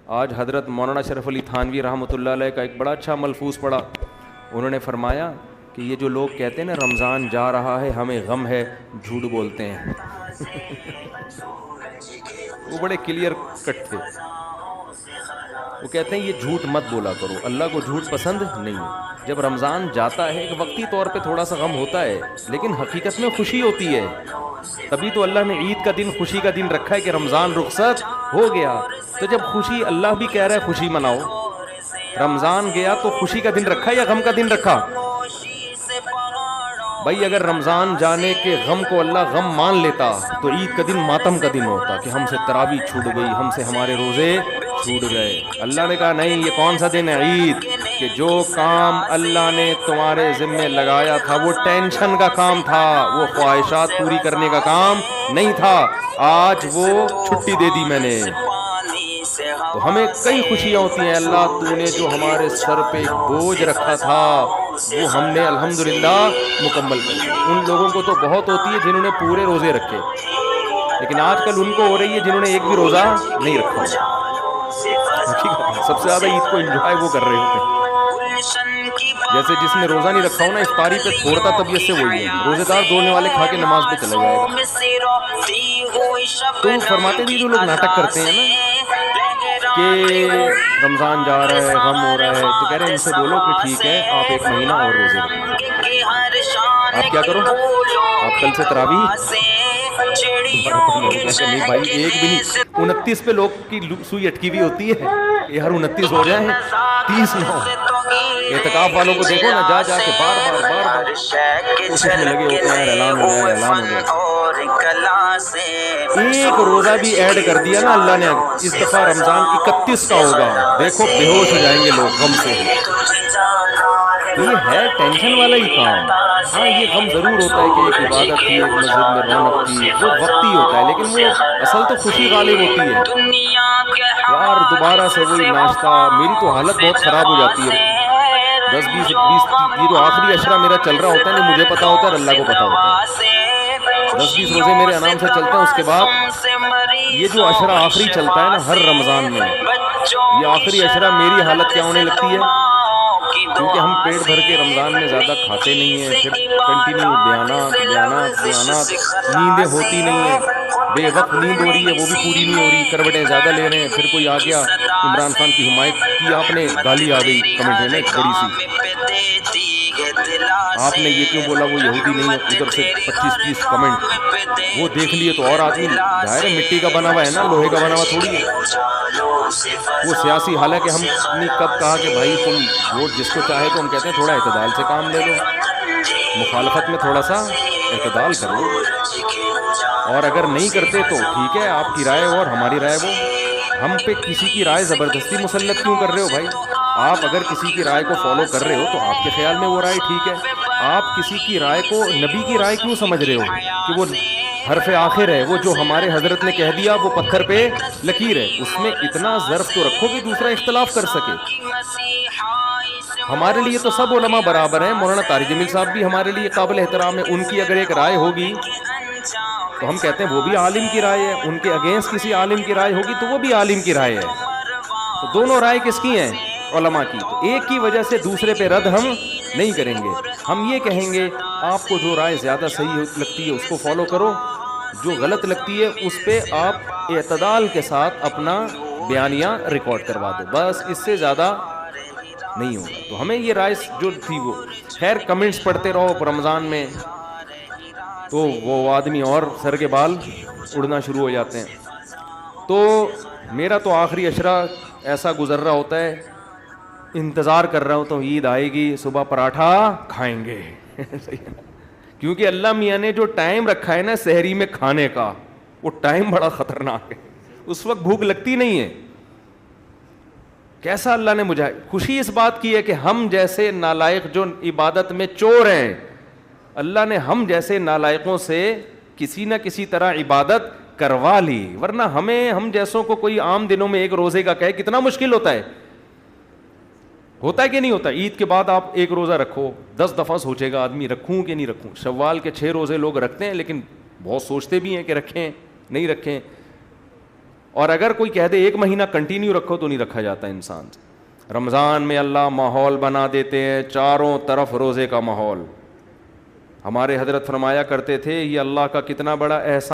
آج حضرت مولانا اشرف علی تھانوی رحمۃ اللہ علیہ کا ایک بڑا اچھا ملفوظ پڑھا. انہوں نے فرمایا کہ یہ جو لوگ کہتے ہیں نا رمضان جا رہا ہے ہمیں غم ہے, جھوٹ بولتے ہیں. وہ بڑے کلیئر کٹ تھے. وہ کہتے ہیں یہ جھوٹ مت بولا کرو, اللہ کو جھوٹ پسند نہیں ہے. جب رمضان جاتا ہے ایک وقتی طور پہ تھوڑا سا غم ہوتا ہے, لیکن حقیقت میں خوشی ہوتی ہے. تبھی تو اللہ نے عید کا دن خوشی کا دن رکھا ہے کہ رمضان رخصت ہو گیا. تو جب خوشی, اللہ بھی کہہ رہا ہے خوشی مناؤ, رمضان گیا تو خوشی کا دن رکھا یا غم کا دن رکھا؟ بھائی اگر رمضان جانے کے غم کو اللہ غم مان لیتا تو عید کا دن ماتم کا دن ہوتا کہ ہم سے تراویح چھوٹ گئی, ہم سے ہمارے روزے چھوٹ گئے. اللہ نے کہا نہیں, یہ کون سا دن ہے عید, کہ جو کام اللہ نے تمہارے ذمے لگایا تھا وہ ٹینشن کا کام تھا, وہ خواہشات پوری کرنے کا کام نہیں تھا, آج وہ چھٹی دے دی میں نے. تو ہمیں کئی خوشیاں ہوتی ہیں, اللہ تو نے جو ہمارے سر پہ ایک بوجھ رکھا تھا وہ ہم نے الحمدللہ مکمل کر دیا. ان لوگوں کو تو بہت ہوتی ہے جنہوں نے پورے روزے رکھے, لیکن آج کل ان کو ہو رہی ہے جنہوں نے ایک بھی روزہ نہیں رکھا. سب سے زیادہ عید کو انجوائے وہ کر رہے ہوتے ہیں. جیسے جس نے روزہ نہیں رکھا ہو نا, افطاری پہ چھوڑتا طبیعت سے وہی ہے, روزے دار دونے والے کھا کے نماز پہ چلا جائے گا. تو فرماتے تھے جو لوگ ناٹک کرتے ہیں نا کہ رمضان جا رہا ہے غم ہو رہا ہے, تو کہہ رہے ہیں ان سے بولو کہ ٹھیک ہے آپ ایک مہینہ اور روزے رکھو. آپ کیا کرو, آپ کل سے تراویح نہیں بھائی ایک بھی نہیں, 29 پہ لوگ کی سوئی اٹکی ہوئی ہوتی ہے, یہ ہر 29 ہو جائیں 30 نہ ہو. اعتکاف والوں کو دیکھو نا, جا جا کے بار بار کوشش میں لگے ہوتے ہیں اعلان ہو جائے اعلان ہو جائے. ایک روزہ بھی ایڈ کر دیا نا اللہ نے, اس دفعہ رمضان 31 کا ہوگا, دیکھو بے ہوش ہو جائیں گے لوگ غم سے. یہ ہے ٹینشن والا ہی کام. ہاں یہ غم ضرور ہوتا ہے کہ ایک عبادت تھی, ایک مسجد میں رونق تھی, وہ وقتی ہوتا ہے, لیکن وہ اصل تو خوشی غالب ہوتی ہے. یار دوبارہ سے وہی ناشتہ, میری تو حالت بہت خراب ہو جاتی ہے. 10-20 یہ جو آخری عشرہ میرا چل رہا ہوتا ہے نا, مجھے پتا ہوتا ہے اللہ کو پتا ہوتا ہے, 10-20 روزے میرے آرام سے چلتے ہیں. اس کے بعد یہ جو عشرہ آخری چلتا ہے نا ہر رمضان میں, یہ آخری عشرہ میری حالت کیا ہونے لگتی ہے, کیونکہ ہم پیٹ بھر کے رمضان میں زیادہ کھاتے نہیں ہیں, پھر کنٹینیو بیانات, نیندیں ہوتی نہیں ہیں, بے وقت نیند ہو رہی ہے وہ بھی پوری نہیں ہو رہی, کروٹیں زیادہ لے رہے ہیں. پھر کوئی آ گیا, عمران خان کی حمایت کی آپ نے, گالی آ گئی کمنٹ میں نا ایک بڑی سی, آپ نے یہ کیوں بولا وہ یہودی نہیں ہے, ادھر سے 25-30 کمنٹ وہ دیکھ لیے تو اور آدمی, ظاہر ہے مٹی کا بنا ہوا ہے نا, لوہے کا بنا ہوا تھوڑی ہے وہ سیاسی. حالانکہ ہم نے کب کہا کہ بھائی تم ووٹ جس کو چاہے, تو ہم کہتے ہیں تھوڑا اعتدال سے کام لے لو, مخالفت میں تھوڑا سا اعتدال کر لو, اور اگر نہیں کرتے تو ٹھیک ہے, آپ کی رائے ہو اور ہماری رائے وہ. ہم پہ کسی کی رائے زبردستی مسلط کیوں کر رہے ہو بھائی؟ آپ اگر کسی کی رائے کو فالو کر رہے ہو تو آپ کے خیال میں وہ رائے ٹھیک ہے. آپ کسی کی رائے کو نبی کی رائے کیوں سمجھ رہے ہو کہ وہ حرف آخر ہے, وہ جو ہمارے حضرت نے کہہ دیا وہ پتھر پہ لکیر ہے, اس میں اتنا ظرف تو رکھو کہ دوسرا اختلاف کر سکے. ہمارے لیے تو سب علماء برابر ہیں, مولانا طارق جمیل صاحب بھی ہمارے لیے قابل احترام ہے, ان کی اگر ایک رائے ہوگی تو ہم کہتے ہیں وہ بھی عالم کی رائے ہے, ان کے اگینسٹ کسی عالم کی رائے ہوگی تو وہ بھی عالم کی رائے ہے. تو دونوں رائے کس کی ہیں؟ علماء کی. تو ایک کی وجہ سے دوسرے پہ رد ہم نہیں کریں گے. ہم یہ کہیں گے آپ کو جو رائے زیادہ صحیح لگتی ہے اس کو فالو کرو, جو غلط لگتی ہے اس پہ آپ اعتدال کے ساتھ اپنا بیانیہ ریکارڈ کروا دو, بس اس سے زیادہ نہیں ہوگا. تو ہمیں یہ رائے جو تھی وہ, خیر کمنٹس پڑھتے رہو رمضان میں تو وہ آدمی اور سر کے بال اڑنا شروع ہو جاتے ہیں. تو میرا تو آخری عشرہ ایسا گزر رہا ہوتا ہے, انتظار کر رہا ہوتا ہوں عید آئے گی, صبح پراٹھا کھائیں گے. کیونکہ اللہ میاں نے جو ٹائم رکھا ہے نا سحری میں کھانے کا, وہ ٹائم بڑا خطرناک ہے, اس وقت بھوک لگتی نہیں ہے. کیسا اللہ نے مجھے خوشی اس بات کی ہے کہ ہم جیسے نالائق جو عبادت میں چور ہیں, اللہ نے ہم جیسے نالائقوں سے کسی نہ کسی طرح عبادت کروا لی, ورنہ ہم جیسوں کو کوئی عام دنوں میں ایک روزے کا کہے کتنا مشکل ہوتا ہے. ہوتا ہے کہ نہیں ہوتا؟ عید کے بعد آپ ایک روزہ رکھو, 10 دفعہ سوچے گا آدمی رکھوں کہ نہیں رکھوں. شوال کے 6 روزے لوگ رکھتے ہیں, لیکن بہت سوچتے بھی ہیں کہ رکھیں نہیں رکھیں. اور اگر کوئی کہہ دے 1 مہینہ کنٹینیو رکھو تو نہیں رکھا جاتا انسان سے. رمضان میں اللہ ماحول بنا دیتے ہیں, چاروں طرف روزے کا ماحول. ہمارے حضرت فرمایا کرتے تھے یہ اللہ کا کتنا بڑا احسان